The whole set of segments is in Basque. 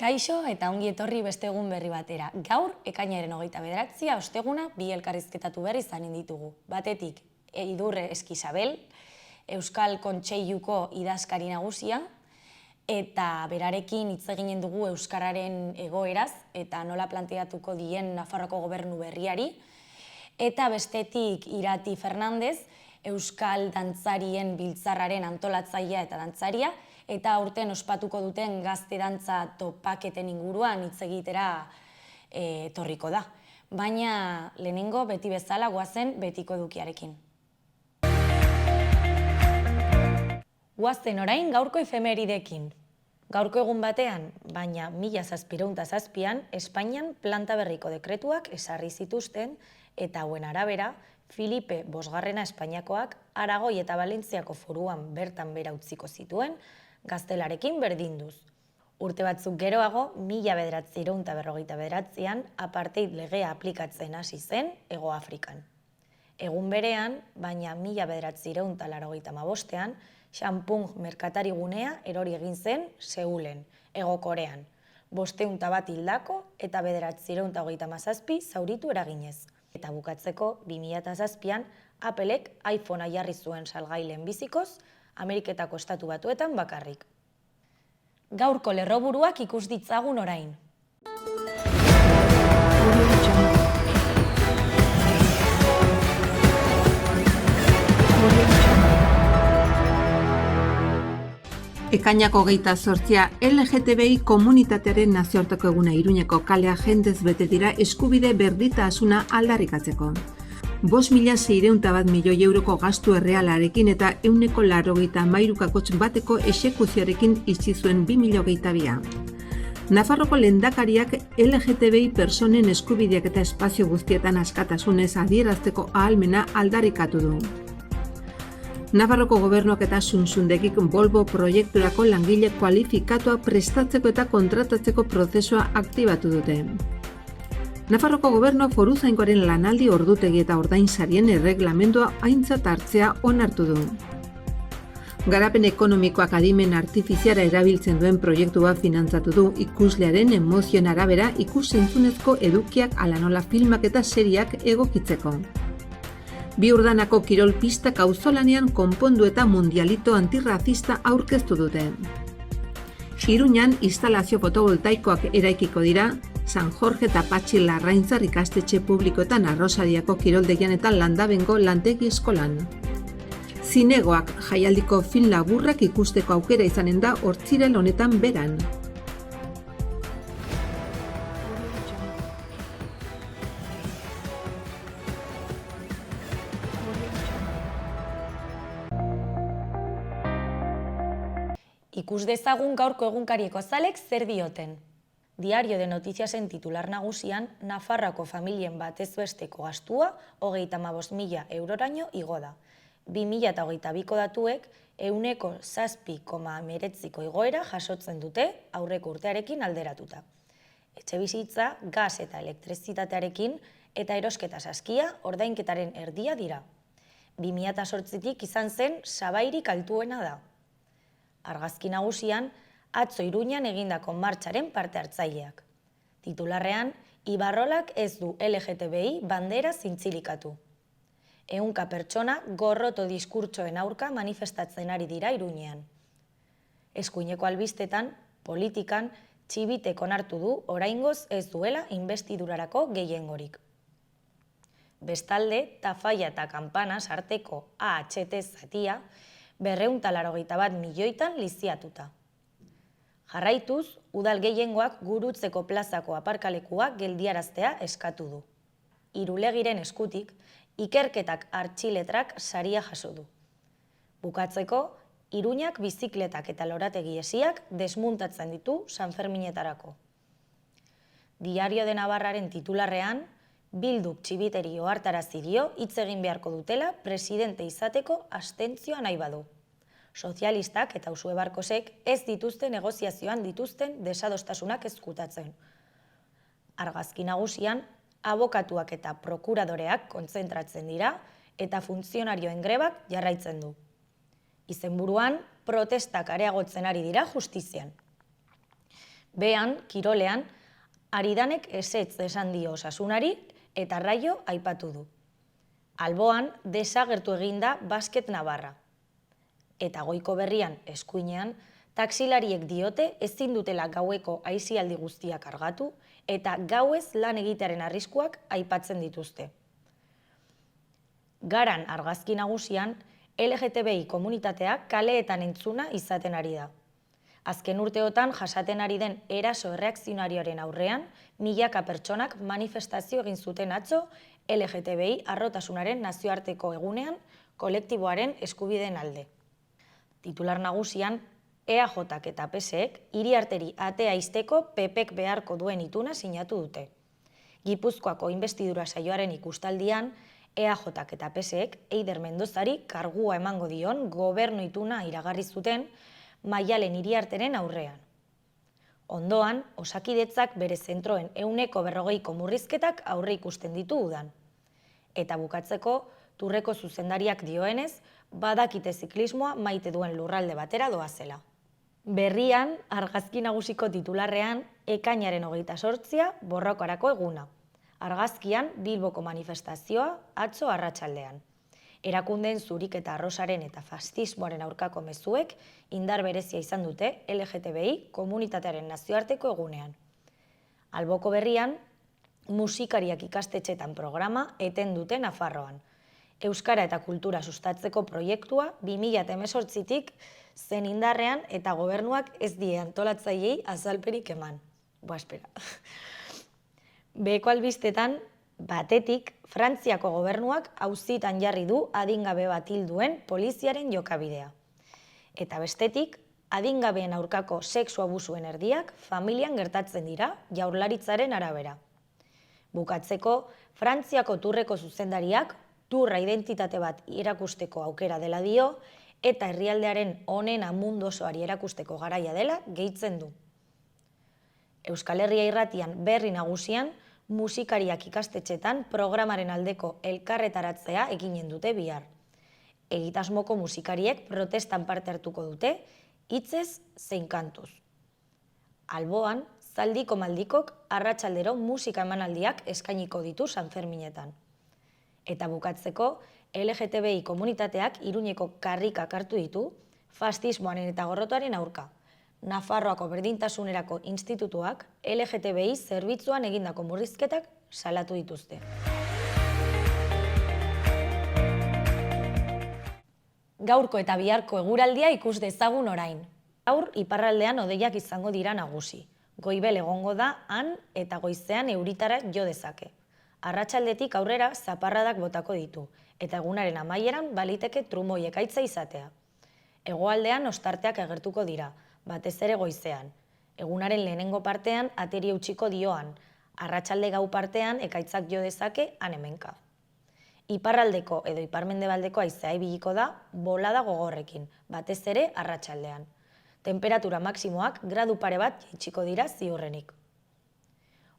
Kaixo eta ongi etorri beste egun berri batera. Gaur, ekainaren 29, osteguna, bi elkarrizketatu berri izanen ditugu. Batetik, Idurre Eskizabel, Euskal Kontseiluko idazkari nagusia, eta berarekin hitz eginen dugu euskararen egoeraz eta nola planteatuko dien Nafarroako gobernu berriari. Eta bestetik, Irati Fernandez, Euskal Dantzarien Biltzarraren antolatzailea eta dantzaria, eta aurten ospatuko duten gazte dantza topaketen inguruan hitz egitera etorriko da. Baina lehenengo beti bezala goazen betiko edukiarekin. Goazen orain gaurko efemeridekin. Gaurko egun batean, baina 1707an, Espainian planta berriko dekretuak ezarri zituzten eta hauen arabera, Filipe Bosgarrena Espainiakoak Aragoi eta Valentziako foruan bertan bera utziko zituen, gaztelarekin berdinduz. Urte batzuk geroago, 1959an apartheid legea aplikatzen hasi zen Hego Afrikan. Egun berean, baina 1985an, Champung merkatari gunea erori egin zen Seulen, Hego Korean, 500 bat hildako eta 1937 zauritu eraginez. Eta bukatzeko, 2007an, Applek iPhonea jarri zuen salgai lehenbizikoz, Ameriketako Estatu Batuetan bakarrik. Gaurko lerroburuak ikus ditzagun orain. Ekainako 28 LGTBI komunitatearen nazioarteko eguna Iruñeko kalea jendez bete dira eskubide berdintasuna aldarrikatzeko. 5.601 milioi euroko gastu errealarekin eta 183,3 bateko exekuzioarekin itxi zuen 2022. Nafarroko lehendakariak LGTBI pertsonen eskubideak eta espazio guztietan askatasunez adierazteko ahalmena aldarrikatu du. Nafarroko gobernuak eta Suntsundegik Volvo proiekturako langile kualifikatua prestatzeko eta kontratatzeko prozesua aktibatu dute. Nafarroko gobernuak foruzaingoaren lanaldi ordutegi eta ordainsarien erreglamendua aintzat hartzea onartu du. Garapen ekonomikoak adimen artifiziala erabiltzen duen proiektua finantzatu du ikuslearen emozioen arabera ikus-entzunezko edukiak ala nola filmak eta seriak egokitzeko. Bi urdanako kirol pistak auzolanean konpondu eta mundialito antirrazista aurkeztu dute. Iruñan instalazio fotovoltaikoak eraikiko dira, San Jorge eta Patxi Larraintzar ikastetxe publikoetan Arrosariako kiroldegian eta Landabengo lantegi eskolan. Zinegoak jaialdiko film laburrak ikusteko aukera izanen da Ortzirel honetan beran. Ikus dezagun gaurko egunkarieko zalek zer dioten. Diario de Notiziasen titular nagusian, Nafarroako familien batez besteko gastua 35.000 euroraino igo da. 2022ko datuek 7,9ko igoera jasotzen dute aurreko urtearekin alderatuta. Etxebizitza, gas eta elektrizitatearekin eta erosketa saskia ordainketaren erdia dira. 2008tik izan zen sabairik altuena da. Argazki nagusian, atzo Iruñan egindako martxaren parte hartzaileak. Titularrean, Ibarrolak ez du LGTBI bandera zintzilikatu. 100 pertsona gorroto diskurtsoen aurka manifestatzen ari dira Iruñean. Eskuineko albistetan, politikan, Txibitek onartu du oraingoz ez duela inbestidurarako gehiengorik. Bestalde, Tafaia eta Kanpanas arteko AHT zatia 281 milioitan liziatuta. Jarraituz, udal gehiengoak gurutzeko plazako aparkalekuak geldiaraztea eskatu du. Irulegiren eskutik, ikerketak artxiletrak saria jaso du. Bukatzeko, Iruñak bizikletak eta lorategi hesiak desmuntatzen ditu Sanferminetarako. Diario de Navarraren titularrean, Bilduk Txibiteri ohartarazi dio hitz egin beharko dutela presidente izateko abstentzioa nahi badu. Sozialistak eta Uxue Barkosek ez dituzte negoziazioan dituzten desadostasunak ezkutatzen. Argazki nagusian, abokatuak eta prokuradoreak kontzentratzen dira eta funtzionarioen grebak jarraitzen du. Izenburuan, protestak areagotzen ari dira justizian. Behan, kirolean, Aridanek ezetz esan dio Osasunari eta Raio aipatu du. Alboan, desagertu eginda basket Navarra. Eta Goiko Berrian, eskuinean, taksilariek diote ezin dutela gaueko aisialdi guztiak kargatu eta gauez lan egitearen arriskuak aipatzen dituzte. Garan argazki nagusian, LGTBI komunitatea kaleetan entzuna izaten ari da. Azken urteotan jasaten ari den eraso erreakzionarioaren aurrean, milaka pertsonak manifestazio egin zuten atzo LGTBI harrotasunaren nazioarteko egunean kolektiboaren eskubideen alde. Titular nagusian, EAJak eta PSek hiriarteri atea ixteko PPek beharko duen ituna sinatu dute. Gipuzkoako inbestidura saioaren ikustaldian, EAJak eta PSek Eider Mendozari kargua emango dion gobernu ituna iragarri zuten Maialen hiriarteren aurrean. Ondoan, Osakidetzak bere zentroen 40% murrizketak aurre ikusten ditu udan. Eta bukatzeko, Turreko zuzendariak dioenez, badakite ziklismoa maite duen lurralde batera doazela. Berrian, argazki nagusiko titularrean, ekainaren 28 borrokarako eguna. Argazkian, Bilboko manifestazioa atzo arratsaldean. Erakundeen zuriketa arrosaren eta fascismoaren aurkako mezuek indar berezia izan dute LGTBI komunitatearen nazioarteko egunean. Alboko Berrian, musikariak ikastetxetan programa eten dute Nafarroan. Euskara eta kultura sustatzeko proiektua 2018tik zen indarrean eta gobernuak ez die antolatzaileei azalperik eman. Espera. Beheko albistetan, batetik, Frantziako gobernuak auzitan jarri du adingabe bat hil duen poliziaren jokabidea. Eta bestetik, adingabeen aurkako sexu abusuen erdiak familian gertatzen dira Jaurlaritzaren arabera. Bukatzeko, Frantziako Turreko zuzendariak turra identitate bat erakusteko aukera dela dio eta herrialdearen onena mundu osoari erakusteko garaia dela gehitzen du. Euskal Herria Irratian berri nagusian, musikariak ikastetxetan programaren aldeko elkarretaratzea eginen dute bihar. Egitasmoko musikariek protestan parte hartuko dute, hitzez zein kantuz. Alboan, Zaldiko Maldikok arratsaldero musika emanaldiak eskainiko ditu Sanferminetan. Eta bukatzeko, LGTBI komunitateak Iruñeko karrikak hartu ditu, fascismoaren eta gorrotoaren aurka. Nafarroako Berdintasunerako Institutuak LGTBI zerbitzuan egindako murrizketak salatu dituzte. Gaurko eta biharko eguraldia ikus dezagun orain. Gaur iparraldean hodeiak izango dira nagusi. Goibel egongo da han eta goizean euritara jo dezake. Arratsaldetik aurrera zaparradak botako ditu, eta egunaren amaieran baliteke trumoi ekaitza izatea. Hegoaldean ostarteak agertuko dira, batez ere goizean. Egunaren lehenengo partean ateri eutxiko dioan, arratsalde gau partean ekaitzak jo dezake han hemenka. Iparraldeko edo iparmendebaldeko haizea ibiliko da bolada gogorrekin, batez ere arratsaldean. Temperatura maksimoak gradu pare bat jaitsiko dira ziurrenik.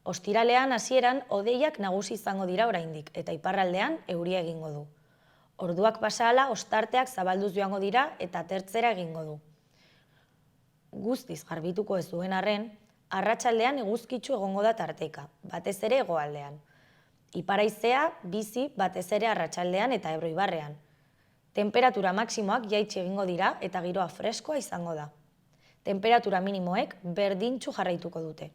Ostiralean hasieran hodeiak nagusi izango dira oraindik eta iparraldean euria egingo du. Orduak pasa ahala ostarteak zabalduz joango dira eta atertzera egingo du. Guztiz garbituko ez duen arren, arratsaldean eguzkitsu egongo da tarteka, batez ere hegoaldean. Ipar-haizea bizi batez ere arratsaldean eta Ebro ibarrean. Temperatura maksimoak jaitsi egingo dira eta giroa freskoa izango da. Temperatura minimoek berdintsu jarraituko dute.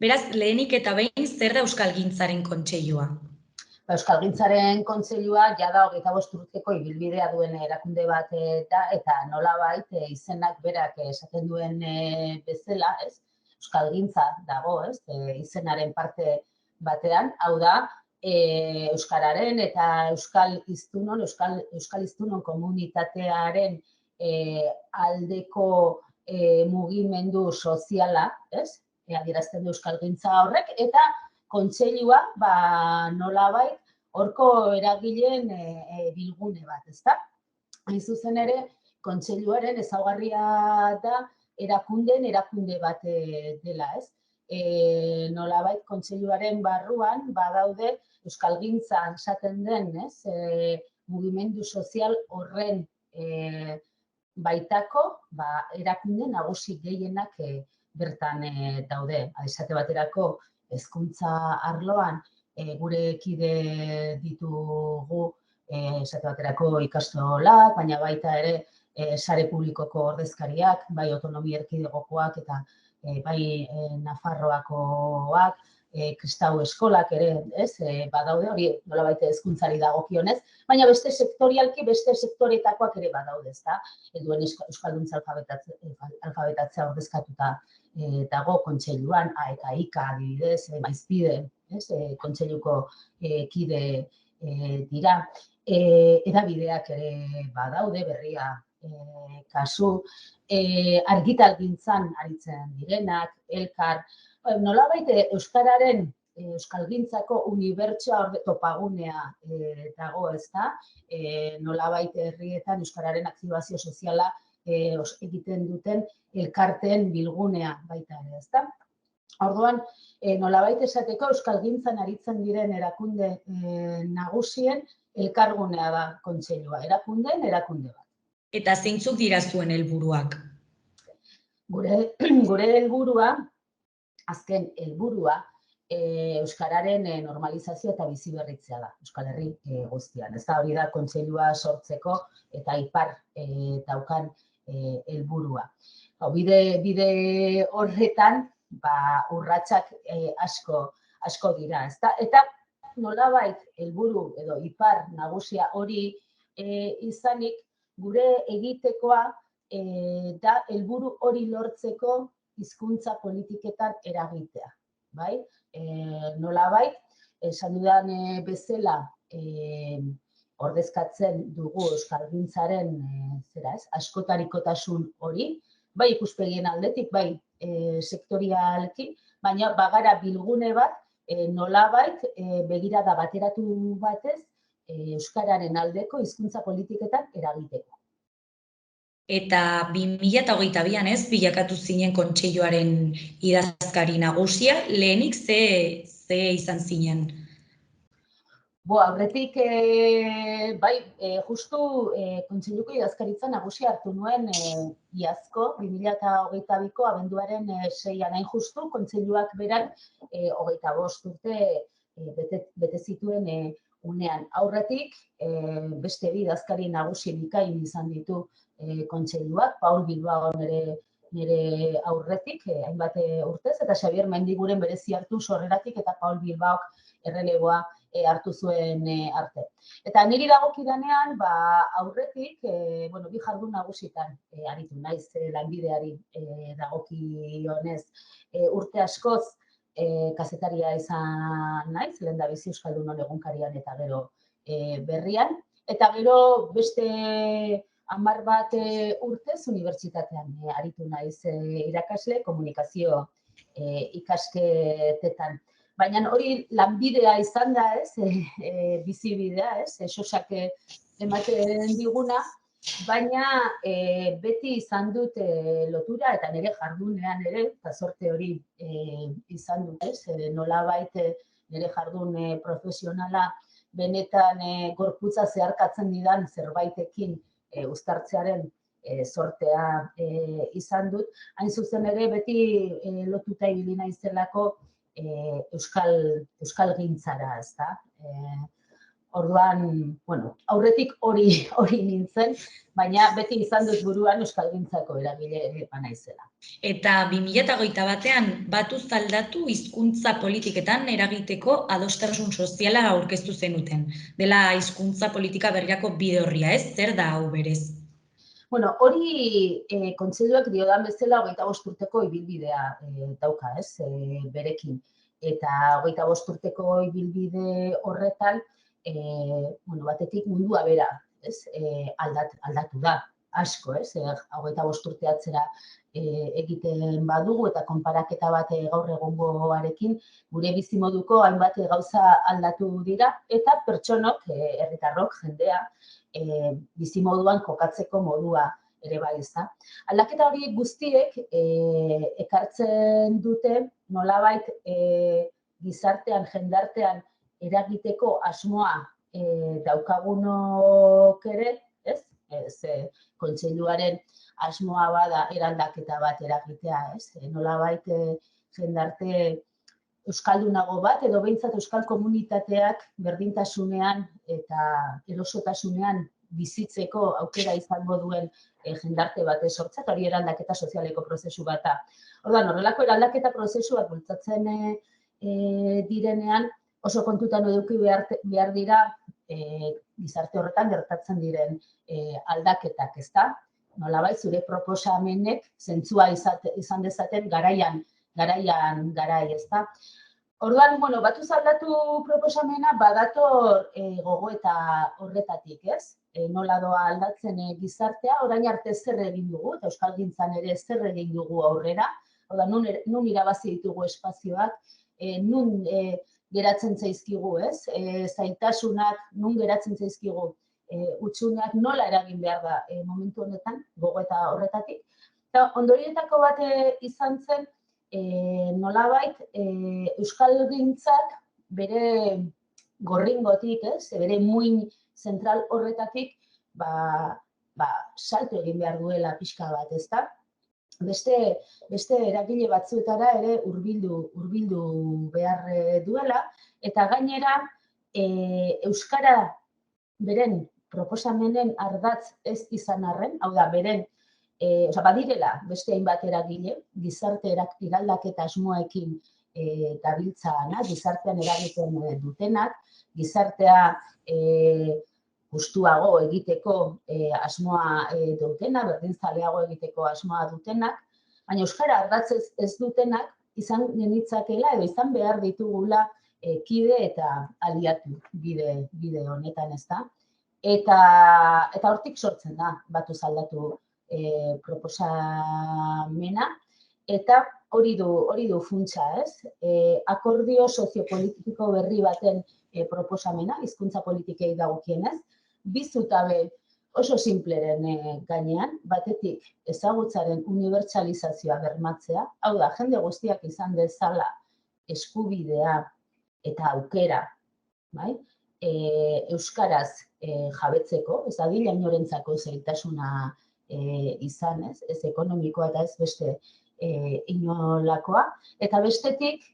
Beraz, lehenik eta behin zer da Euskalgintzaren Kontseilua? Euskalgintzaren Kontseilua jada 25 urteko ibilbidea duen erakunde bat da eta nolabait izenak berak esaten duen bezala, ez? Euskalgintza dago, ez? Izenaren parte batean, hau da euskararen eta euskal hiztunon komunitatearen aldeko mugimendu soziala, ez? Adierazten du Euskalgintza horrek, eta kontseilua nolabait horko eragileen bilgune bat, ezta? Hain zuzen ere, kontseiluaren ezaugarria da erakunde bat dela, ez? Nolabait kontseiluaren barruan badaude euskalgintza esaten den, ez? Mugimendu sozial horren baitako erakunde nagusi gehienak bertan daude. Esate baterako hezkuntza arloan gure kide ditugu esate baterako ikastolak, baina baita ere sare publikoko ordezkariak, bai autonomia erkidegokoak eta bai Nafarroakoak, kristau eskolak ere, ez, badaude, hori nolabait hezkuntzari dagokionez, baina beste sektorialki, beste sektoretakoak ere badaude, ezta? Helduen euskalduntza alfabetatzea ordezkatuta dago kontseiluan, eta IKA adibidez, Maizpide, kontseiluko kide dira. Edabideak ere badaude, berria kasu, argitalgintzan aritzen direnak, elkar, nolabait euskararen euskalgintzako unibertsoa topagunea dago, ezta? Nolabait herrietan euskararen aktibazio soziala egiten duten elkarteen bilgunea baita ere, ezta? Orduan, nolabait esateko euskalgintzan aritzen diren erakunde nagusien elkargunea da kontseilua, erakunde bat. Eta zeintzuk dira zuen helburuak? Gure helburua, azken helburua, euskararen normalizazio eta biziberritzea da, Euskal Herri guztian. Ez da hori da kontseilua sortzeko eta ipar daukan helburua. Bide horretan, urratsak asko dira, ezta? Eta nolabait helburu edo ipar nagusia hori izanik gure egitekoa da helburu hori lortzeko hizkuntza politiketan eragitea, bai? Nolabait, esan dudan bezala ordezkatzen dugu euskalgintzaren askotarikotasun hori, bai ikuspegien aldetik, bai sektorialki, baina bagara bilgune bat nolabait begirada bateratu batez euskararen aldeko hizkuntza politiketan eragiteko. Eta 2022an ez bilakatu zinen kontseiluaren idazkari nagusia, lehenik ze izan zinen? Aurretik, bai, justu kontseiluko idazkaritza nagusia hartu nuen iazko, 2022ko abenduaren 6an, hain justu, kontseiluak berak 25 urte bete zituen unean. Aurretik, beste bi idazkari nagusi bikain izan ditu kontseiluak, Paul Bilbao nire aurretik, hainbat urtez, eta Xabier Mendiguren berezi hartu sorreratik eta Paul Bilbaok erreleboa hartu zuen arte. Eta niri dagokidanean, aurretik, bi jardun nagusitan aritu naiz lanbideari dagokionez. Urte askoz kazetaria izan naiz, lehendabizi Euskaldunon egunkarian eta gero berrian. Eta gero beste 10 bat urtez unibertsitatean aritu naiz irakasle komunikazio ikasketetan. Baina hori lanbidea izan da, bizibidea, sosak ematen diguna, baina beti izan dut lotura eta nire jardunean ere, eta sorte hori izan dut, nolabait nire jardun profesionala benetan gorputza zeharkatzen didan zerbaitekin uztartzearen sortea izan dut. Hain zuzen ere beti lotuta ibili naizelako euskalgintzara, ezta? Orduan, aurretik hori nintzen, baina beti izan dut buruan euskalgintzako eragile naizela. Eta 2021an batuz aldatu hizkuntza politiketan eragiteko adostasun soziala aurkeztu zenuten. Dela hizkuntza politika berriako bide orria, ez? Zer da hau berez? Hori kontseiluak diodan bezala 25 urteko ibilbidea dauka, ez, berekin. Eta 25 urteko ibilbide horretan, batetik mundua bera, ez, aldatu da, asko, ez, 25 urte atzera egiten badugu eta konparaketa bat gaur egungoarekin gure bizimoduko hainbat gauza aldatu dira eta pertsonok, herritarrok, jendea, bizimoduan kokatzeko modua ere bai, ezta. Aldaketa horiek guztiek ekartzen dute nolabait gizartean, jendartean eragiteko asmoa daukagunok ere, ez? Kontseiluaren asmoa bada eraldaketa bat eragitea, ez? Nolabait jendarte euskaldunago bat, edo behintzat euskal komunitateak berdintasunean eta erosotasunean bizitzeko aukera izango duen jendarte bat sortzea, eta hori eraldaketa sozialeko prozesu bat da. Orduan, horrelako eraldaketa prozesuak bultzatzen direnean, oso kontutan eduki behar dira gizarte horretan gertatzen diren aldaketak, ezta? Nolabait, zure proposamenek zentzua izan dezaten garaian, ezta? Orduan, batuz aldatu proposamena badator gogoeta horretatik, ez? Nola doa aldatzen gizartea, orain arte zer egin dugu, eta euskalgintzan ere zer egin dugu aurrera, nun irabazi ditugu espazioak, nun geratzen zaizkigu, ez? Zailtasunak, nun geratzen zaizkigu, hutsuneak nola eragin behar da momentu honetan, gogoeta horretatik. Eta ondorietako bat izan zen, nolabait euskalgintzak bere gorringotik, ez? Bere muin zentral horretatik salto egin behar duela pixka bat, ezta? Beste eragile batzuetara ere hurbildu behar duela, eta gainera euskara beren proposamenen ardatz ez izan arren, hau da, beren badirela beste hainbat eragile, gizarte eraldaketa asmoekin dabiltzana, gizartean eragiten dutenak, gizartea justuago egiteko asmoa dutena, berdinzaleago egiteko asmoa dutenak, baina euskara ardatz ez dutenak izan genitzakela edo izan behar ditugula kide eta aliatu bide honetan, ezta? Eta hortik sortzen da, batuz aldatu proposamena, eta hori du funtsa, ez? Akordio soziopolitiko berri baten proposamena, hizkuntza politikei dagokienez, bi zutabe oso simpleren gainean, batetik ezagutzaren unibertsalizazioa bermatzea, hau da, jende guztiak izan dezala eskubidea eta aukera, bai? Euskaraz jabetzeko, ez adila inorentzako zailtasuna izan, ez ekonomikoa eta ez beste inolakoa, eta bestetik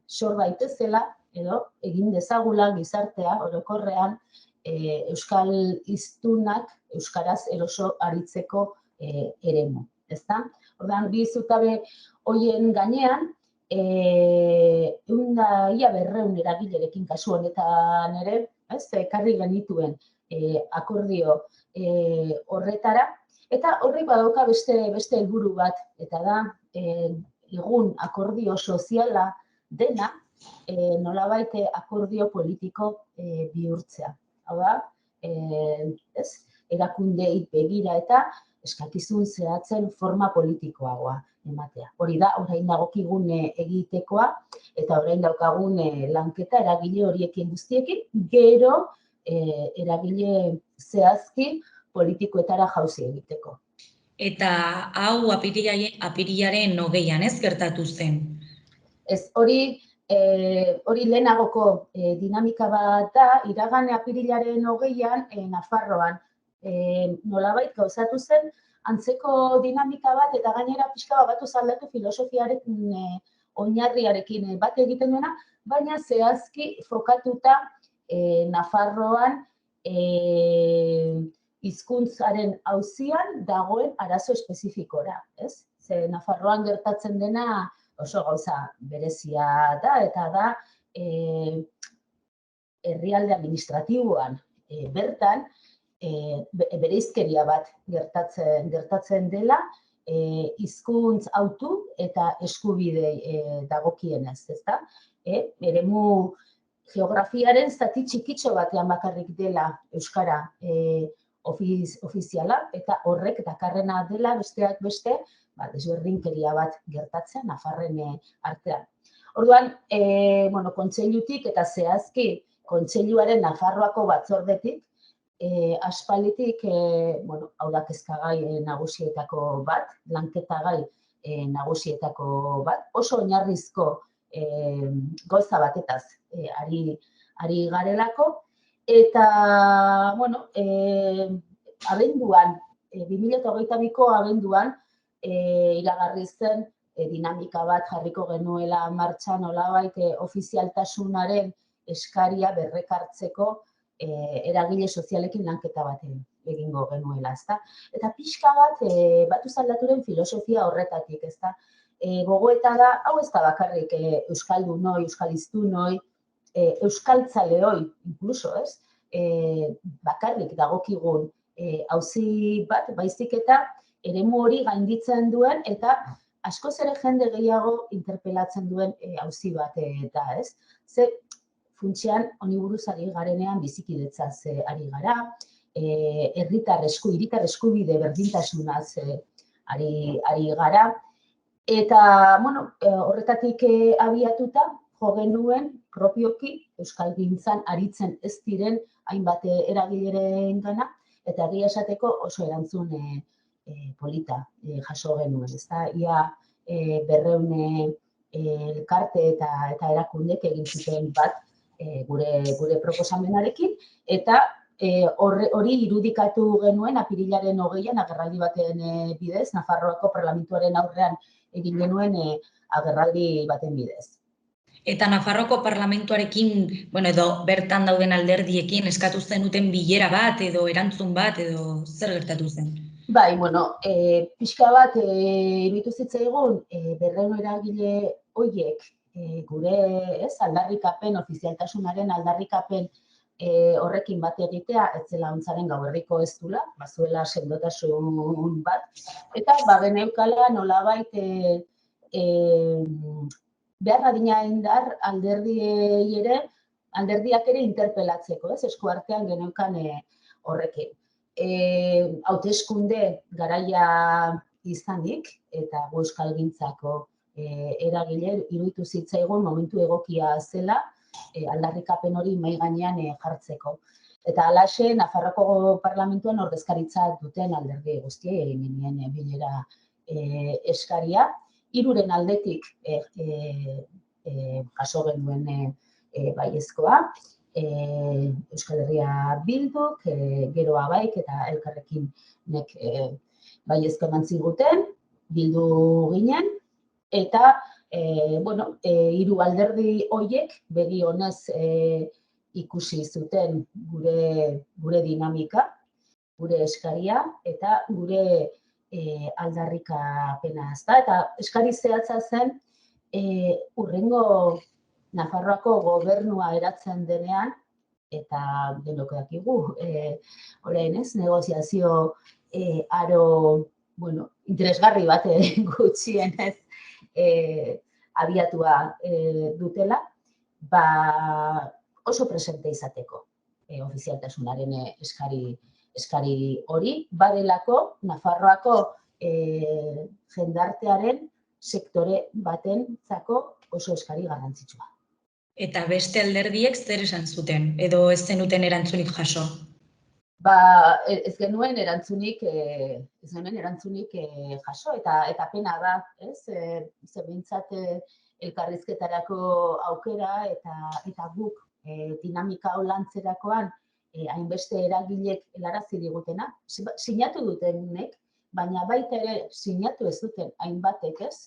sor daitezela edo egin dezagula gizartea orokorrean euskal hiztunak euskaraz eroso aritzeko eremu, ezta? Orduan, bi zutabe horien gainean, ia 200 eragilerekin kasu honetan ere, ekarri genituen akordio horretara, eta horrek badauka beste helburu bat, eta da, egun akordio soziala dena, nolabait akordio politiko bihurtzea. Hau da, erakundei begira eta eskakizun zehatzen forma politikoagoa ematea. Hori da, orain dagokigun egitekoa, eta orain daukagun lanketa eragile horiekin guztiekin, gero eragile zehazki politikoetara jauzi egiteko. Eta hau apirilaren 20an ez gertatu zen? Ez, hori lehenagoko dinamika bat da, iragan apirilaren 20an Nafarroan nolabait gauzatu zen, antzeko dinamika bat, eta gainera pixka batuz aldatu filosofiarekin oinarriarekin bat egiten duena, baina zehazki fokatuta Nafarroan hizkuntzaren auzian dagoen arazo espezifikora, ez? Ze Nafarroan gertatzen dena oso gauza berezia da, eta da herrialde administratiboan bertan bereizkeria bat gertatzen dela hizkuntz autu eta eskubidei dagokienez, ezta? Eremu geografiaren zati txikitxo batean bakarrik dela euskara ofiziala, eta horrek dakarrena dela besteak beste, desberdinkeria bat gertatzen nafarren artean. Orduan, kontseilutik eta zehazki kontseiluaren Nafarroako batzordetik, aspalditik, hau da kezkagai nagusietako bat, lanketagai nagusietako bat, oso oinarrizko gauza batetaz ari garelako, eta, abenduan, 2022ko abenduan, iragarri zen dinamika bat jarriko genuela martxan nolabait ofizialtasunaren eskaria berrekartzeko eragile sozialekin lanketa bat egingo genuela, ezta? Eta pixka bat batuz aldaturen filosofia horretatik, ezta? Gogoeta da, hau ez da bakarrik euskaldunoi, euskaliztunoi, euskaltzaleoi, inkluso, ez? Bakarrik dagokigun auzi bat, baizik eta eremu hori gainditzen duen eta askoz ere jende gehiago interpelatzen duen auzi bat da, ez? Ze funtsean honi buruz ari garenean bizikidetzaz ari gara, hiritar eskubide berdintasunaz ari gara, eta horretatik abiatuta jo genuen propioki euskalgintzan aritzen ez diren hainbat eragilerengana, eta egia esateko oso erantzun polita jaso genuen, ezta? Ia 200 elkarte eta erakundek egin zuten bat gure proposamenarekin, eta hori irudikatu genuen apirilaren 20an agerraldi baten bidez, Nafarroako Parlamentuaren aurrean egin genuen agerraldi baten bidez. Eta Nafarroako Parlamentuarekin, edo bertan dauden alderdiekin eskatu zenuten bilera bat edo erantzun bat edo zer gertatu zen? Bai, pixka bat iruditu zitzaigun 200 eragile horiek gure aldarrikapen, ofizialtasunaren aldarrikapen horrekin bat egitea, ez zela ontzaren Gauerriko ez dula, bazuela sendotasun bat, eta geneukala nolabait behar adina indar alderdiak ere interpelatzeko, eskuartean geneukan horrekin. Hauteskunde garaia izanik, eta gu euskalgintzako eragile iruditu zitzaigun momentu egokia zela aldarrikapen hori mahai gainean jartzeko. Eta halaxe, Nafarroako Parlamentuan ordezkaritza duten alderdi guztiei egin genien bilera eskaria, 3 aldetik jaso genuen baiezkoa, Euskal Herria Bilduk, gero Abaik eta Elkarrekin baiezko eman ziguten, bildu ginen, eta 3 alderdi horiek begi honez ikusi zuten gure dinamika, gure eskaria eta gure aldarrikapena, ezta? Eta eskari zehatza zen hurrengo Nafarroako gobernua eratzen denean, eta denok dakigu, orain negoziazio aro, interesgarri bat gutxienez abiatua dutela, oso presente izateko ofizialtasunaren eskari hori, badelako Nafarroako jendartearen sektore batentzako oso eskari garrantzitsua. Eta beste alderdiek zer esan zuten, edo ez zenuten erantzunik jaso? Ez genuen erantzunik jaso, eta pena da, ez? Zer bintzat elkarrizketarako aukera eta guk dinamika hau lantzerakoan hainbeste eragilek helarazi digutena, sinatu dutenek, baina baita ere sinatu ez duten hainbatek, ez?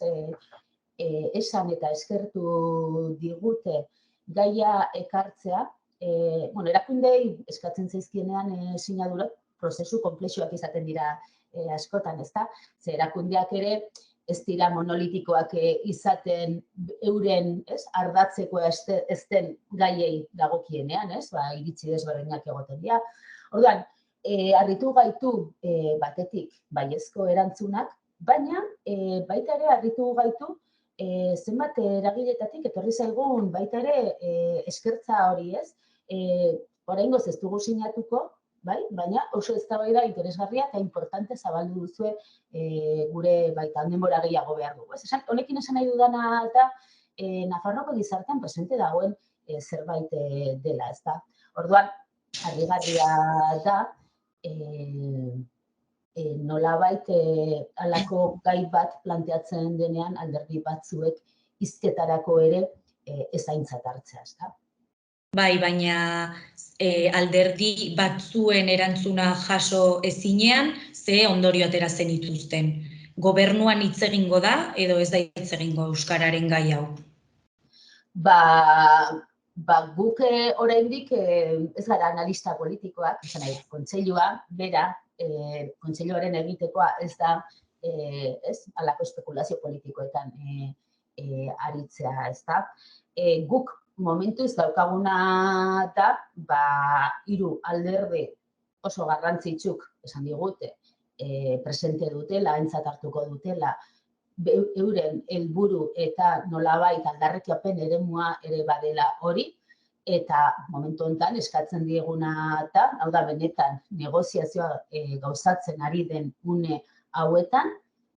Esan eta eskertu digute gaia ekartzea, erakundei eskatzen zaizkienean sinadurak prozesu konplexuak izaten dira askotan, ezta? Ze erakundeak ere ez dira monolitikoak izaten euren ardatzeko ez den gaiei dagokienean, ez? Iritzi desberdinak egoten dira. Orduan, harritu gaitu batetik baiezko erantzunak, baina baita ere harritu gaitu zenbat eragiletatik etorri zaigun baita ere eskertza hori, ez? Oraingoz ez dugu sinatuko, baina oso eztabaida interesgarria eta importante zabaldu duzue gure baitan denbora gehiago behar dugu. Honekin esan nahi dudana eta Nafarroako gizartean presente dagoen zerbait dela, ezta? Orduan, harrigarria da, nolabait halako gai bat planteatzen denean alderdi batzuek hizketarako ere ez aintzat hartzea, ezta? Bai, baina alderdi batzuen erantzuna jaso ezinean, ze ondorio atera zenituzten. Gobernuan hitz egingo da edo ez da hitz egingo euskararen gai hau? Guk oraindik ez gara analista politikoak, izan nahi, kontseilua bera, kontseiluaren egitekoa ez da halako espekulazio politikoetan aritzea, ez da. Guk momentuz daukaguna da, 3 alderdi oso garrantzitsuk esan digute, presente dutela, aintzat hartuko dutela, euren helburu eta nolabait aldarrikapen eremua ere badela hori, eta momentu honetan eskatzen dieguna da, hau da benetan negoziazioa gauzatzen ari den une hauetan,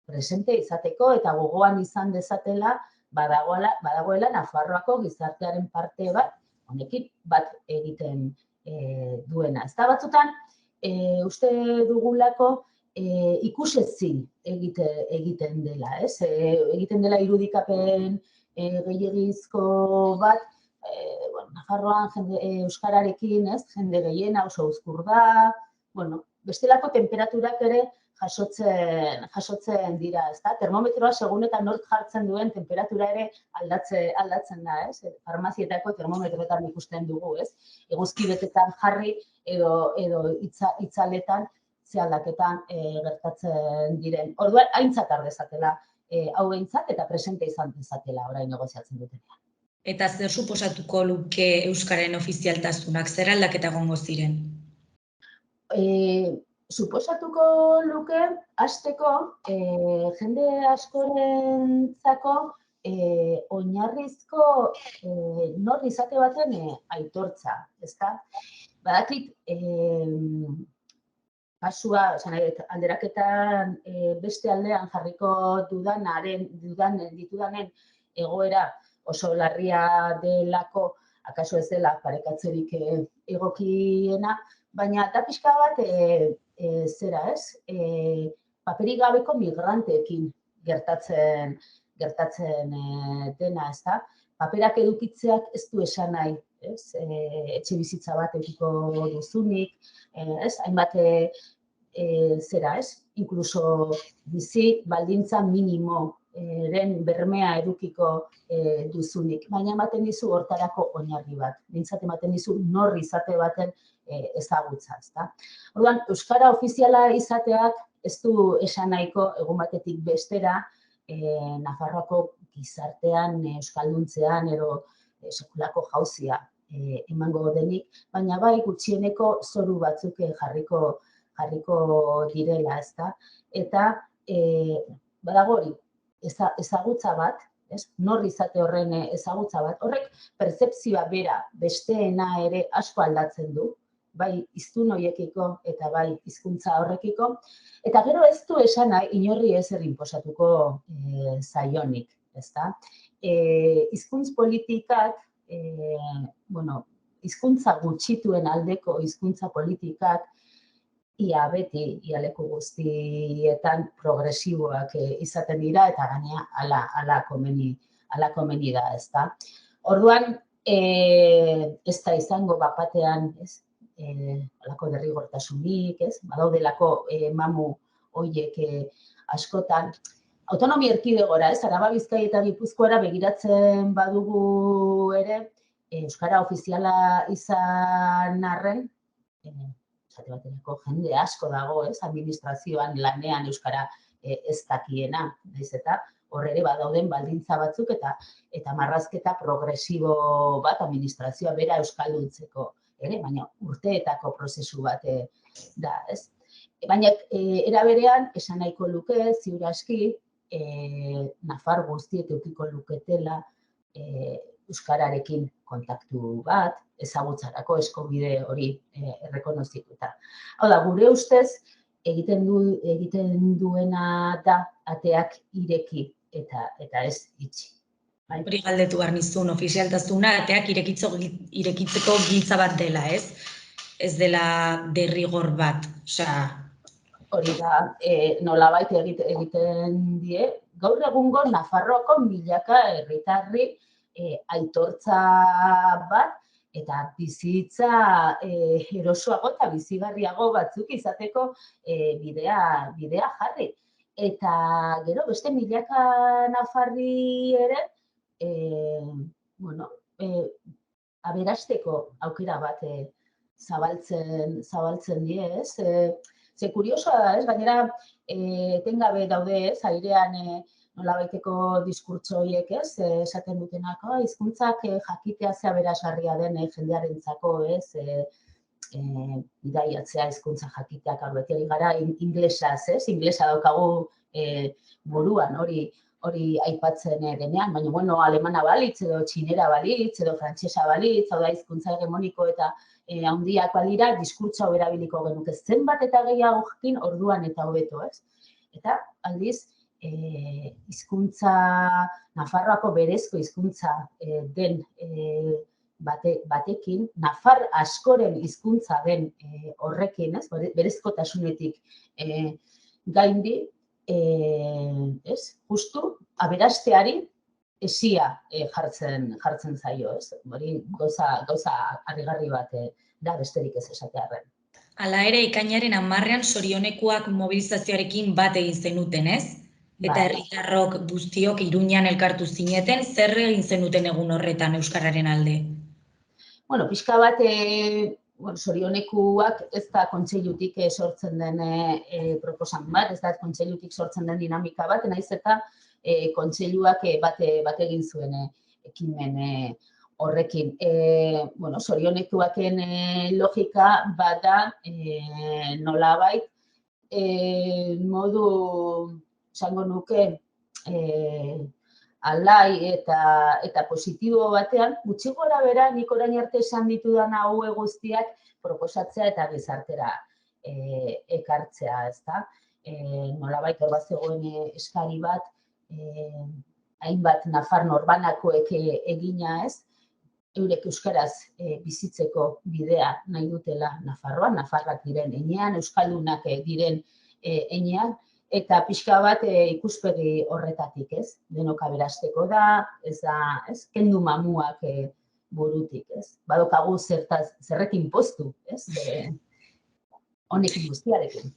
presente izateko eta gogoan izan dezatela badagoela Nafarroako gizartearen parte bat, honekin bat egiten duena. Ez da batzutan, uste dugulako ikusezin egiten dela, ez? Egiten dela irudikapen gehiegizko bat, Nafarroan euskararekin, ez? Jende gehiena oso uzkur da, bestelako temperaturak ere jasotzen dira, ezta? Termometroa segun eta nork jartzen duen temperatura ere aldatzen da, ez? Farmazietako termometroetan ikusten dugu, ez? Eguzki betetan jarri edo itzaletan ze aldaketan gertatzen diren. Orduan, aintzat har dezatela hau behintzat eta presente izan dezatela orain negoziatzen dutenean. Eta zer suposatuko luke euskararen ofizialtasunak, zer aldaketa egongo ziren? Suposatuko luke, hasteko, jende askorentzako oinarrizko nor izate baten aitortza, ezta? Badakit, kasua, alderaketan beste aldean jarriko ditudanen egoera oso larria delako, akaso ez dela parekatzerik egokiena, baina da pixka bat zera ez, paperik gabeko migranteekin gertatzen dena, ez da? Paperak edukitzeak ez du esan nahi, etxe bizitza bat edukiko duzunik, hainbat zera ez, inkluso bizi baldintza minimoren bermea edukiko duzunik, baina ematen dizu hortarako oinarri bat, bintzat ematen dizu nor izate baten ezagutza, ezta? Orduan, euskara ofiziala izateak ez du esan nahiko egun batetik bestera Nafarroako gizartean, euskalduntzean edo sekulako jauzia emango denik, baina bai gutxieneko zoru batzuk jarriko direla, ezta? Eta badago hori, ezagutza bat, nor izate horren ezagutza bat, horrek pertzepzioa bera besteena ere asko aldatzen du, bai hiztun horiekiko eta bai hizkuntza horrekiko, eta gero ez du esan nahi inorri ezer inposatuko zaionik, ezta? Hizkuntz politikak, hizkuntza gutxituen aldeko hizkuntza politikak ia beti, ia leku guztietan progresiboak izaten dira eta gainea hala komeni da, ezta? Orduan, ez da izango bapatean, halako derrigortasunik, badaudelako mamu horiek askotan. Autonomi erkidegora, Araba, Bizkaia eta Gipuzkoara begiratzen badugu ere, euskara ofiziala izan arren, esate baterako jende asko dago, administrazioan lanean euskara ez dakiena, naiz eta hor ere badauden baldintza batzuk eta marrazketa progresibo bat administrazioa bera euskalduntzeko, baina urteetako prozesu bat da, ez? Baina era berean, esan nahiko luke, ziur aski, Nafar guztiek edukiko luketela euskararekin kontaktu bat, ezagutzarako eskubide hori errekonozituta. Hau da, gure ustez, egiten duena da ateak ireki eta ez itxi. Hori galdetu behar nizun, ofizialtasuna ateak irekitzeko giltza bat dela, ez? ez dela derrigor bat, Hori da, nolabait egiten die, gaur egungo Nafarroako milaka herritarri aitortza bat eta bizitza erosoago eta bizigarriago batzuk izateko bidea jarri. Eta gero beste milaka nafarri ere, aberasteko aukera bat zabaltzen die, ez? Ze kuriosoa da, ez? Gainera, etengabe daude, ez? Airean nolabaiteko diskurtso horiek, ez? Esaten dutenako, hizkuntzak jakitea ze aberasgarria den jendearentzako, ez? Bidaiatzea hizkuntza jakiteak beti ari gara inglesaz, ez? Inglesa daukagu buruan, hori aipatzen denean, baina, alemana balitz, edo txinera balitz, edo frantsesa balitz, hau da hizkuntza hegemoniko eta handiak balira, diskurtso hau erabiliko genuke zenbat eta gehiago jakin orduan eta hobeto, ez? Eta aldiz, hizkuntza, Nafarroako berezko hizkuntza den batekin, nafar askoren hizkuntza den horrekin, ez? Berezkotasunetik gaindi, ez? Justu aberasteari esia jartzen zaio, ez? Hori gauza harrigarri bat da besterik ez esatearren. Hala ere, ekainaren 10ean Sorionekuak mobilizazioarekin bat egin zenuten, ez? Eta herritarrok guztiok Iruñan elkartu zineten, zer egin zenuten egun horretan euskararen alde? Pixka bat, Sorionekuak ez da kontseilutik sortzen den proposamen bat, ez da kontseilutik sortzen den dinamika bat, naiz eta kontseiluak bat egin zuen ekimen horrekin. Sorionekuaken logika bada nolabait modu, esango nuke, alai eta positibo batean, gutxi gora bera, nik orain arte esan ditudan hau guztiak proposatzea eta gizartera ekartzea, ezta? Nolabait hor bat zegoen eskari bat, hainbat nafar norbanakoek egina, ez? Eurek euskaraz bizitzeko bidea nahi dutela Nafarroan, nafarrak diren heinean, euskaldunak diren heinean, eta pixka bat ikuspegi horretatik, ez? Denok aberasteko da, ez da, ez? Kendu mamuak burutik, ez? Badokagu zerrekin poztu, ez? Honekin guztiarekin.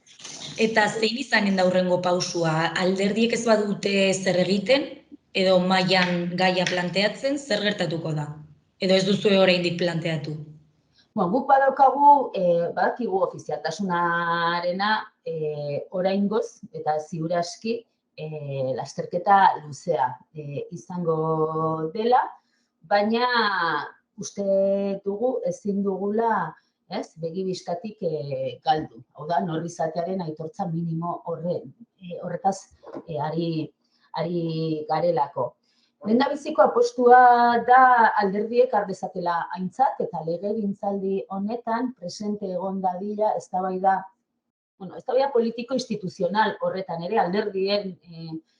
Eta zein izanen da hurrengo pausua? Alderdiek ez badute zer egiten, edo mailan gaia planteatzen, zer gertatuko da? Edo ez duzue oraindik planteatu? Guk badakigu ofizialtasunarena oraingoz eta ziur aski lasterketa luzea izango dela, baina uste dugu ezin dugula begi-bistatik galdu. Hau da, nor izatearen aitortza minimo horretaz ari garelako. Lehendabiziko apostua da alderdiek har dezatela aintzat eta legegintzaldi honetan presente egon dadila eztabaida politiko instituzional horretan ere, alderdien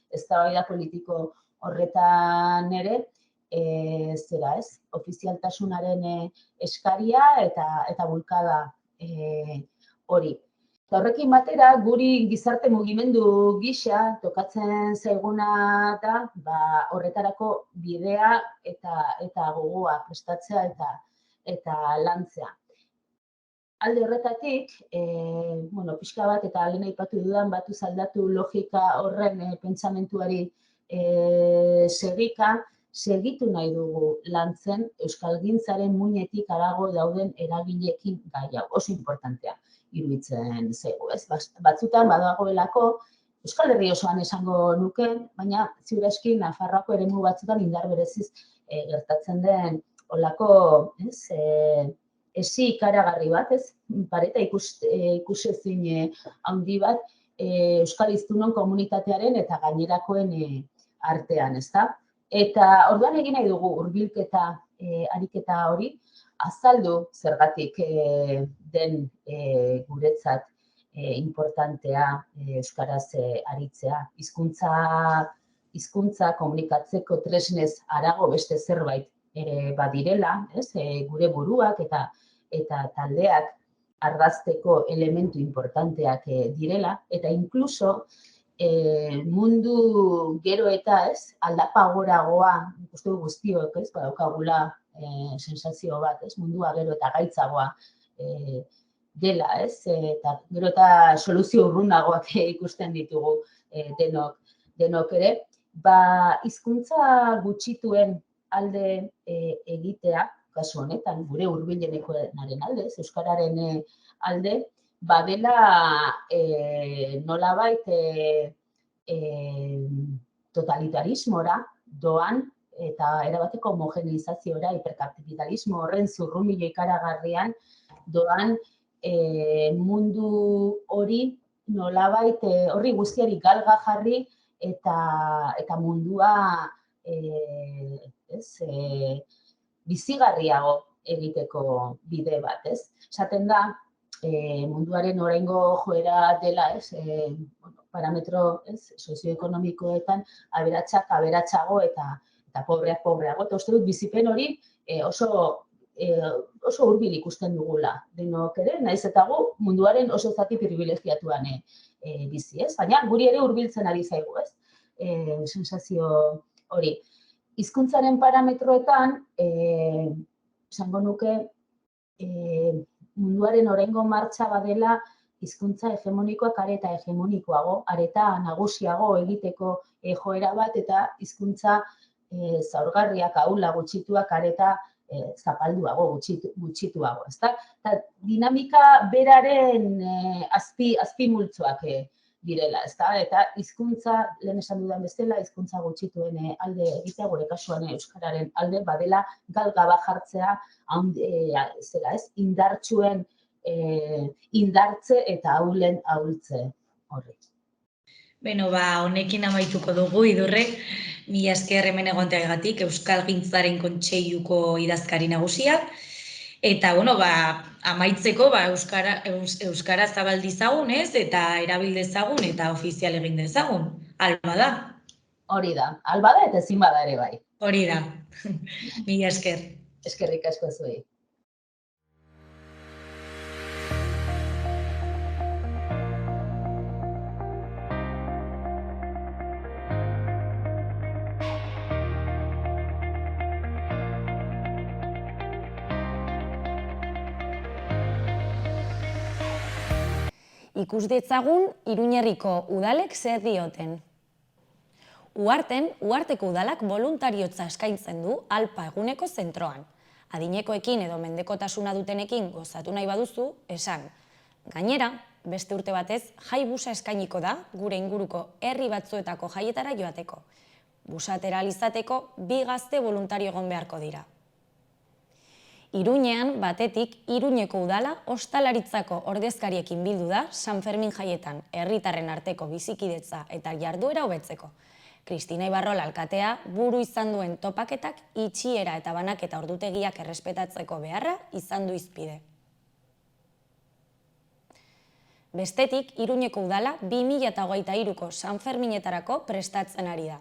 eztabaida politiko horretan ere, ofizialtasunaren eskaria eta bulkada hori. Eta horrekin batera, guri gizarte mugimendu gisa tokatzen zaiguna da, horretarako bidea eta gogoa prestatzea eta lantzea. Alde horretatik, pixka bat eta lehen aipatu dudan batuz aldatu logika horren pentsamentuari segitu nahi dugu lantzen euskalgintzaren muinetik harago dauden eragileekin gaia, oso importantea iruditzen zaigu, ez? Batzutan badagoelako Euskal Herri osoan esango nuke, baina ziur aski Nafarroako eremu batzutan indar bereziz gertatzen den olako, esi ikaragarri bat, ez? Pareta ikusezin handi bat Euskal Hiztunon komunitatearen eta gainerakoen artean, ezta? Eta orduan egin nahi dugu hurbilketa ariketa hori, azaldu zergatik den guretzat importantea euskaraz aritzea. Hizkuntza komunikatzeko tresnez harago beste zerbait badirela, gure buruak eta taldeak argazteko elementu importanteak direla, eta inkluso mundu gero eta aldapagoragoa, uste guztiok, badaukagula sensazio bat, mundua gero eta gaitzagoa dela, eta gero eta soluzio urrunagoak ikusten ditugu denok ere, hizkuntza gutxituen alde egitea, kasu honetan, gure hurbilenaren alde, euskararen alde, badela nolabait totalitarismora doan eta erabateko homogeneizaziora, hiperkapitalismo horren zurrumilo ikaragarrian doan mundu hori nolabait horri guztiari galga jarri eta mundua bizigarriago egiteko bide bat, Esaten da, munduaren oraingo joera dela, parametro sozioekonomikoetan aberatsak aberatsago eta pobreak pobreago. Eta uste dut bizipen hori oso hurbil ikusten dugula denok ere, naiz eta gu munduaren oso zati pribilegiatuan bizi, Baina guri ere hurbiltzen ari zaigu, sensazio hori. Hizkuntzaren parametroetan, esango nuke, munduaren oraingo martxa badela hizkuntza hegemonikoak areta hegemonikoago, areta nagusiago egiteko joera bat eta hizkuntza zaurgarriak ahula gutxituak areta zapalduago, gutxituago. Dinamika beraren azpimultzoak direla, eta hizkuntza, lehen esan dudan bezala, hizkuntza gutxituen alde egitea, gure kasuan euskararen alde, badela galgaba jartzea, indartsuen indartze eta ahulen ahultze horri. Beno, honekin amaituko dugu, Idurre, mila esker hemen egonteagatik Euskalgintzaren Kontseiluko idazkari nagusia. Eta, amaitzeko, Euskara zabal dizagun, eta erabil dezagun, eta ofizial egin dezagun. Alba da. Hori da. Alba da eta ezin bada ere bai. Hori da. Mila esker. Eskerrik asko zuei. Ikus ditzagun Iruñerriko udalek zer dioten. Uharteko udalak boluntariotza eskaintzen du Alpa eguneko zentroan. Adinekoekin edo mendekotasuna dutenekin gozatu nahi baduzu, esan. Gainera, beste urte batez, jai busa eskainiko da gure inguruko herri batzuetako jaietara joateko. Busatera alizateko 2 gazte voluntario egon beharko dira. Iruñean, batetik, Iruñeko udala ostalaritzako ordezkariekin bildu da San Fermin jaietan herritarren arteko bizikidetza eta jarduera hobetzeko. Kristina Ibarrola alkatea buru izan duen topaketak itxiera eta banaketa ordutegiak errespetatzeko beharra izan du hizpide. Bestetik, Iruñeko udala 2023ko San Ferminetarako prestatzen ari da.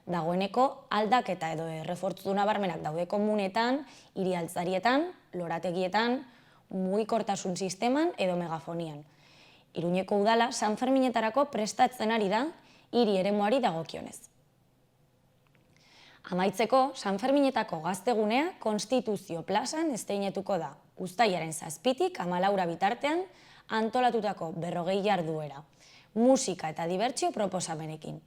Dagoeneko aldaketa edo errefortzu nabarmenak daude komunetan, hiri-altzarietan, lorategietan, mugikortasun sisteman edo megafonian. Iruñeko udala San Ferminetarako prestatzen ari da hiri eremuari dagokionez. Amaitzeko, San Ferminetako gaztegunea Konstituzio plazan esteinetuko da. Uztailaren 7tik 14 bitartean antolatutako 40 jarduera, musika eta dibertsio proposamenekin.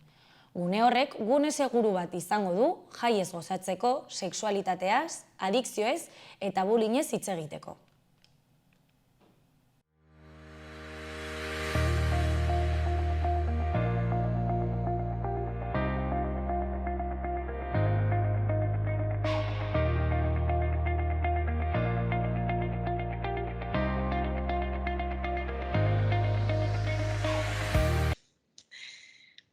Gune horrek gune seguru bat izango du jaiez gozatzeko, sexualitateaz, adikzioez eta bullyingez hitz egiteko.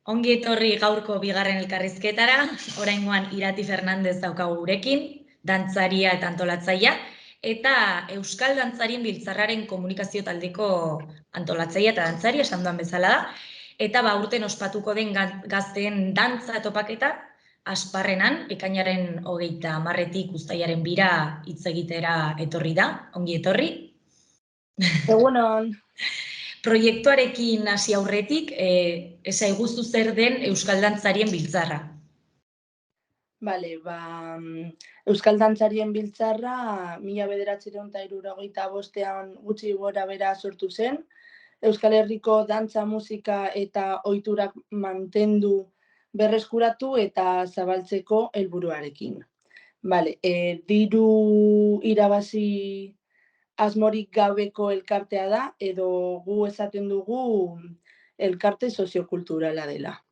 Ongi etorri gaurko bigarren elkarrizketara, oraingoan Irati Fernandez daukagu gurekin, dantzaria eta antolatzailea, eta Euskal Dantzarien Biltzarraren komunikazio taldeko antolatzailea eta dantzaria esan duan bezala da, eta aurten ospatuko den gazteen dantza topaketa Asparrenan, ekainaren 30tik uztailaren 2 hitz egitera etorri da, ongi etorri. Egunon. Proiektuarekin hasi aurretik, esaiguzu zer den Euskal Dantzarien Biltzarra. Bale, Euskal Dantzarien Biltzarra 1975ean gutxi gora bera sortu zen. Euskal Herriko dantza, musika eta ohiturak mantendu, berreskuratu eta zabaltzeko helburuarekin. Bale, diru irabazi asmorik gabeko elkartea da, edo gu esaten dugu elkarte soziokulturala dela.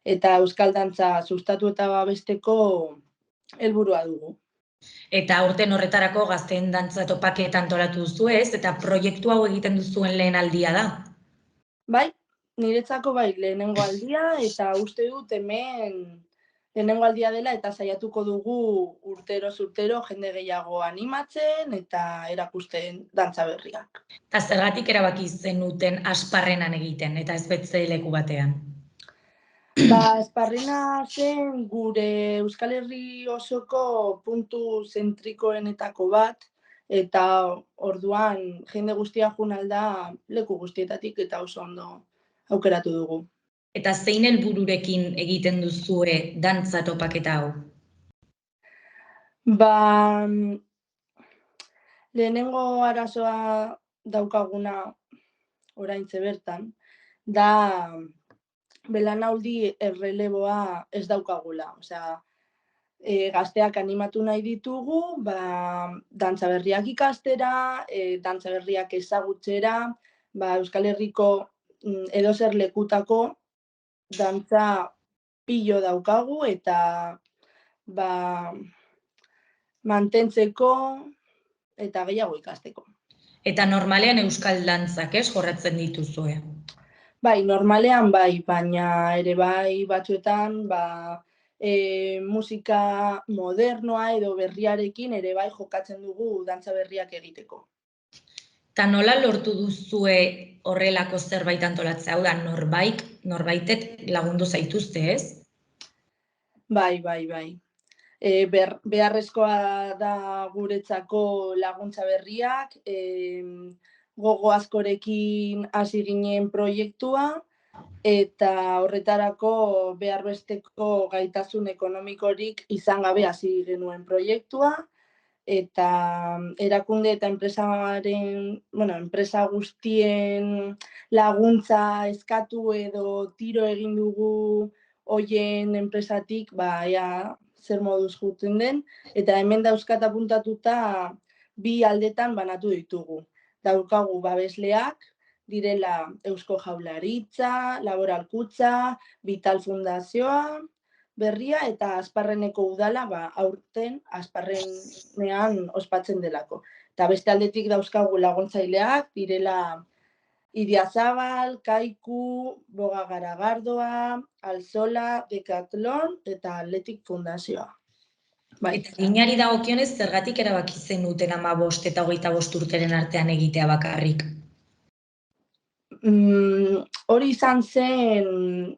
Eta Euskal Dantza sustatu eta babesteko helburua dugu. Eta aurten horretarako gazteen dantza topaketa antolatu duzu ez, eta proiektu hau egiten duzuen lehen aldia da. Bai, niretzako bai lehenengo aldia, eta uste dut hemen lehenengo aldia dela, eta saiatuko dugu urtero jende gehiago animatzen eta erakusten dantza berriak. Eta zergatik erabaki zenuten Asparrenan egiten, eta ez beste leku batean. Asparrena zen gure Euskal Herri osoko puntu zentrikoenetako bat, eta orduan jende guztia joan alda leku guztietatik eta oso ondo aukeratu dugu. Eta zein helbururekin egiten duzue dantza topaketa hau? Lehenengo arazoa daukaguna oraintxe bertan, da belaunaldi erreleboa ez daukagula. Osea, gazteak animatu nahi ditugu, dantza berriak ikastera, dantza berriak ezagutzera, Euskal Herriko edozer lekutako dantza pilo daukagu eta mantentzeko eta gehiago ikasteko. Eta normalean euskal dantzak ez jorratzen dituzue? Bai, normalean bai, baina ere bai batzuetan musika modernoa edo berriarekin ere bai jokatzen dugu dantza berriak egiteko. Eta nola lortu duzue horrelako zerbait antolatzea? Hau da, norbaitek lagundu zaituzte, ez? Bai. Beharrezkoa da guretzako laguntza berriak, gogo askorekin hasi ginen proiektua, eta horretarako behar besteko gaitasun ekonomikorik izan gabe hasi genuen proiektua, eta erakunde eta enpresa guztien laguntza eskatu edo tiro egin dugu hoien enpresatik, ea zer moduz juten den, eta hemen dauzkat apuntatuta 2 aldetan banatu ditugu. Daukagu babesleak, direla Eusko Jaurlaritza, Laboralkutza, Vital Fundazioa, berria eta Asparreneko udala aurten Asparrenean ospatzen delako. Eta beste aldetik dauzkagu laguntzaileak, direla Idiazabal, Kaiku, Boga Garagardoa, Alzola, Decathlon eta Athletic Fundazioa. Eta ginari dagokionez zergatik erabaki zenuten 15 eta 25 urteren artean egitea bakarrik? Hori izan zen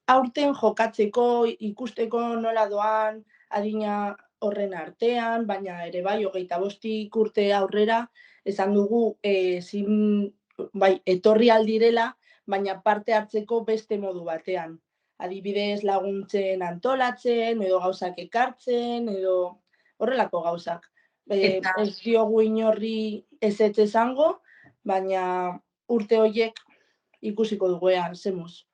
aurten jokatzeko, ikusteko nola doan adina horren artean, baina ere bai 25 urte aurrera esan dugu etorri aldirela, baina parte hartzeko beste modu batean. Adibidez laguntzen antolatzen, edo gauzak ekartzen, edo horrelako gauzak. Ez diogu inorri ezetz esango, baina urte horiek ikusiko duguean, zemuz.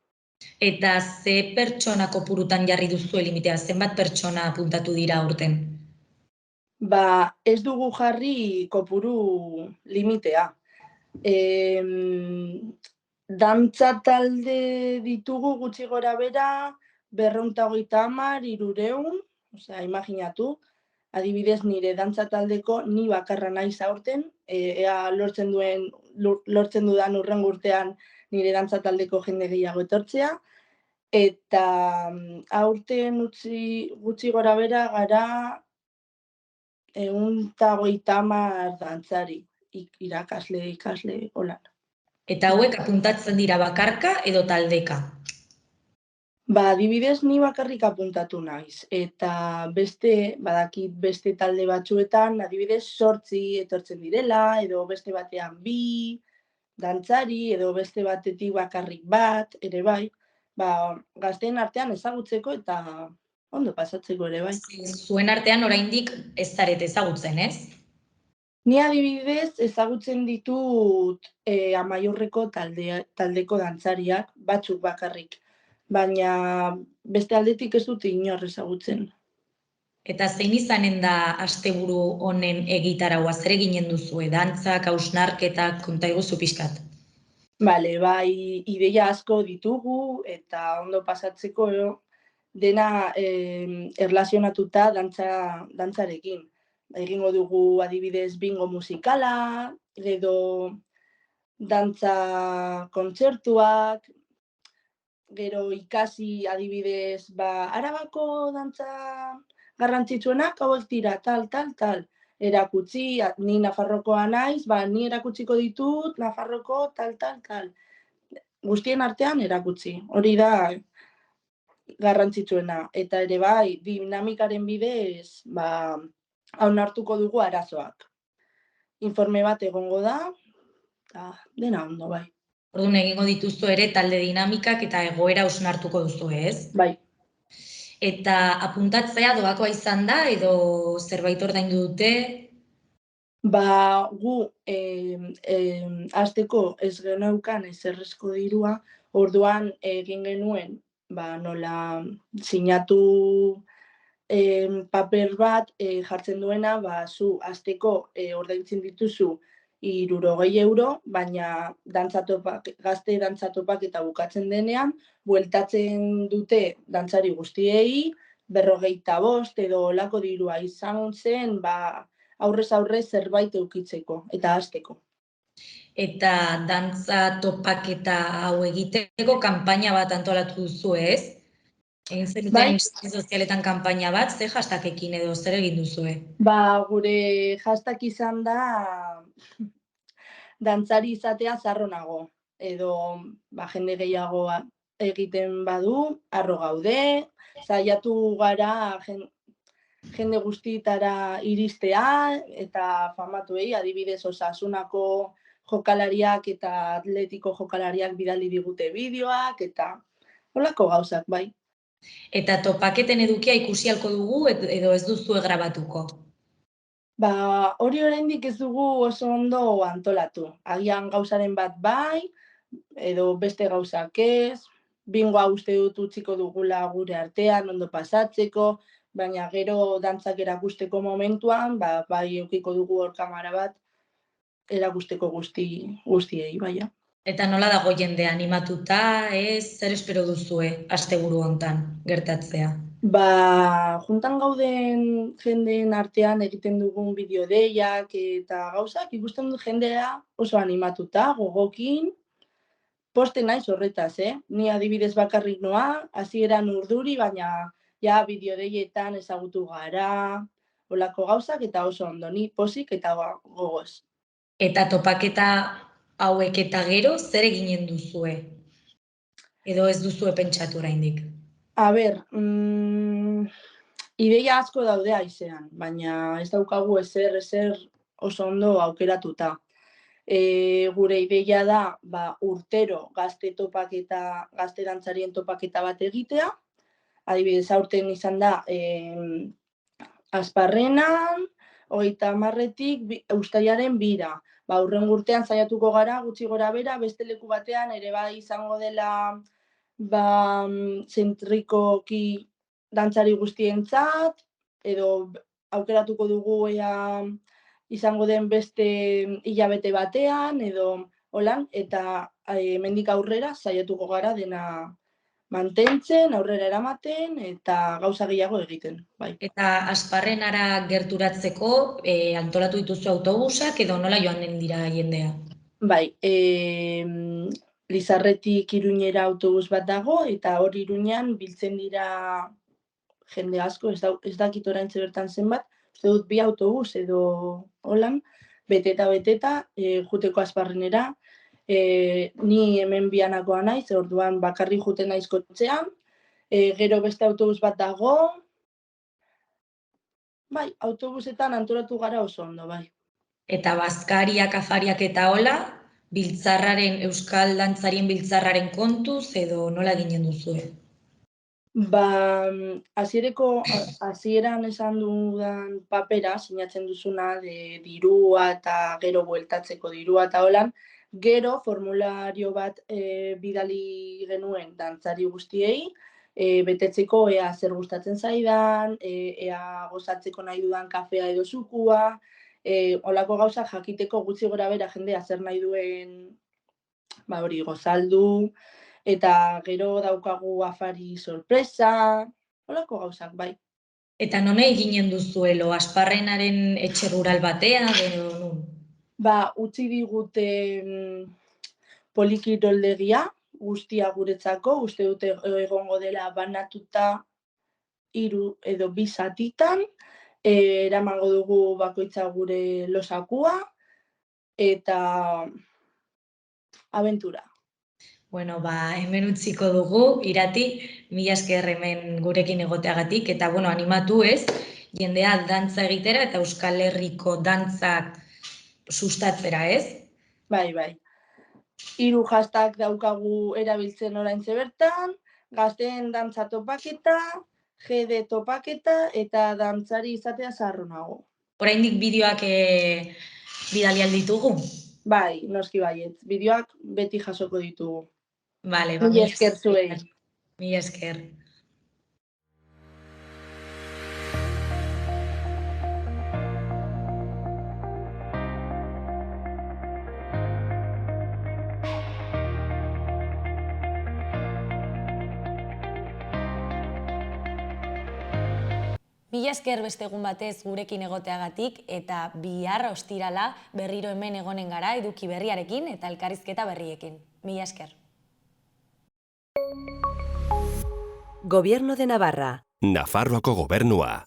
Eta ze pertsona kopurutan jarri duzu limitea? Zenbat pertsona apuntatu dira aurten? Ez dugu jarri kopuru limitea. Dantza talde ditugu gutxi gora bera, 250, 300, osea, imaginatu, adibidez nire dantza taldeko ni bakarra naiz aurten, ea lortzen dudan hurrengo urtean nire dantza taldeko jende gehiago etortzea, eta aurten gutxi gora bera gara 150 dantzari, ikasle, hola. Eta hauek apuntatzen dira bakarka edo taldeka? Adibidez, ni bakarrik apuntatu naiz, eta badakit beste talde batzuetan, adibidez, 8 etortzen direla, edo beste batean 2, dantzari, edo beste batetik bakarrik bat, ere bai, gazteen artean ezagutzeko eta ondo pasatzeko ere bai. Zuen artean oraindik ez zarete ezagutzen, ez? Ni adibidez ezagutzen ditut Amaiurreko taldeko dantzariak, batzuk bakarrik, baina beste aldetik ez dute inor ezagutzen. Eta zein izanen da asteburu honen egitaraua, zer eginen duzue, dantzak, hausnarketak, konta iguzu pixkat? Bai, ideia asko ditugu eta ondo pasatzeko dena erlazionatuta dantzarekin. Egingo dugu adibidez bingo musikala, edo dantza kontzertuak, gero ikasi adibidez, Arabako dantza garrantzitsuenak hauek dira, tal, erakutsi, ni Nafarrokoa naiz, ni erakutsiko ditut Nafarroko tal. Guztien artean erakutsi, hori da garrantzitsuena. Eta ere bai, dinamikaren bidez, hausnartuko dugu arazoak. Informe bat egongo da, eta dena ondo bai. Orduan egingo dituzu ere talde dinamikak eta egoera hausnartuko duzu, ez? Bai. Eta apuntatzea doakoa izan da edo zerbait ordaindu dute? Gu hasteko ez geneukan ezerrezko dirua, orduan egin genuen, nola sinatu paper bat jartzen duena, zu hasteko ordaintzen dituzu 60 euro, baina gazte dantzatopak eta bukatzen denean, bueltatzen dute dantzari guztiei, 45 edo olako dirua izan zen, aurrez aurre zerbait eukitzeko eta hasteko. Eta dantza topaketa hau egiteko kanpaina bat antolatu duzu, ez? Egin zenuten sozialetan kanpaina bat, ze hashtagekin edo zer egin duzue? Gure hashtag izan da dantzari izatea zarro nago, edo jende gehiago egiten badu, harro gaude, saiatu gara jende guztietara iristea eta famatuei, adibidez Osasunako jokalariak eta atletiko jokalariak bidali digute bideoak eta holako gauzak, bai. Eta topaketen edukia ikusi ahalko dugu edo ez duzue grabatuko? Hori oraindik ez dugu oso ondo antolatu. Agian gauzaren bat bai, edo beste gauzak ez, bingoa uste dut utziko dugula gure artean, ondo pasatzeko, baina gero dantzak erakusteko momentuan, bai eukiko dugu hor kamera bat, erakusteko guztiei, baina. Eta nola dago jende animatuta, zer espero duzue asteburu hontan gertatzea? Juntan gauden jendeen artean egiten dugun bideodeiak eta gauzak, ikusten dut jendea oso animatuta, gogokin, poste naiz horretaz, Ni adibidez bakarrik noa, hasieran urduri, baina ja bideodeietan ezagutu gara, holako gauzak eta oso ondo, ni pozik eta gogoz. Eta topaketa hauek eta gero, zer eginen duzue? Edo ez duzue pentsatu oraindik? Ideia asko daude haizean, baina ez daukagu ezer oso ondo aukeratuta. Gure ideia da, urtero gazte dantzarien topaketa bat egitea. Adibidez, aurten izan da, Asparrenan, 30-tik uztailaren 2. Hurrengo urtean saiatuko gara, gutxi gora bera, beste leku batean, ere bai izango dela zentrikoki dantzari guztientzat, edo aukeratuko dugu izango den beste hilabete batean, edo holan, eta hemendik aurrera saiatuko gara dena mantentzen, aurrera eramaten, eta gauza gehiago egiten. Bai. Eta Asparrenara gerturatzeko antolatu dituzu autobusak edo nola joanen dira jendea? Bai, Lizarretik Iruñera autobus bat dago, eta hor Iruñan biltzen dira jende asko, ez dakit oraintxe bertan zenbat, uste dut 2 autobus edo holan, beteta, juteko Asparrenera, ni hemen Bianakoa naiz, orduan bakarrik juten naiz kotxean, Gero beste autobus bat dago. Bai, autobusetan antolatu gara oso ondo, bai. Eta bazkariak, afariak eta hola, euskal dantzarien biltzarraren kontuz edo nola ginen duzue? Hasieran esan dudan papera, sinatzen duzuna, dirua eta gero bueltatzeko dirua eta holan, gero formulario bat bidali genuen dantzari guztiei, betetzeko ea zer gustatzen zaidan, ea gozatzeko nahi dudan kafea edo zukua, holako gauzak jakiteko gutxi gora bera jendea zer nahi duen hori gozaldu, eta gero daukagu afari sorpresa, holako gauzak, bai. Eta non eginen duzuelo, Asparrenaren etxe rural batean edo nun? Utzi digute polikiroldegia guztia guretzako, uste dute egongo dela banatuta 3 edo 2 zatitan, eramango dugu bakoitza gure losakua, eta abentura. Bueno, hemen utziko dugu, Irati, mila esker hemen gurekin egoteagatik, eta animatu ez, jendea dantza egitera eta Euskal Herriko dantzak sustatzera ez? Bai. 3 hashtag daukagu erabiltzen oraintxe bertan, gazteen dantza topaketa, GD topaketa eta dantzari izatea zaharronago. Oraindik bideoak bidali alditugu? Bai, noski baietz. Bideoak beti jasoko ditugu. Vale, mila esker zuei. Mila esker. Mila esker beste egun batez gurekin egoteagatik eta bihar ostirala berriro hemen egonen gara eduki berriarekin eta elkarrizketa berriekin. Mila esker. Gobierno de Navarra. Nafarroako gobernua.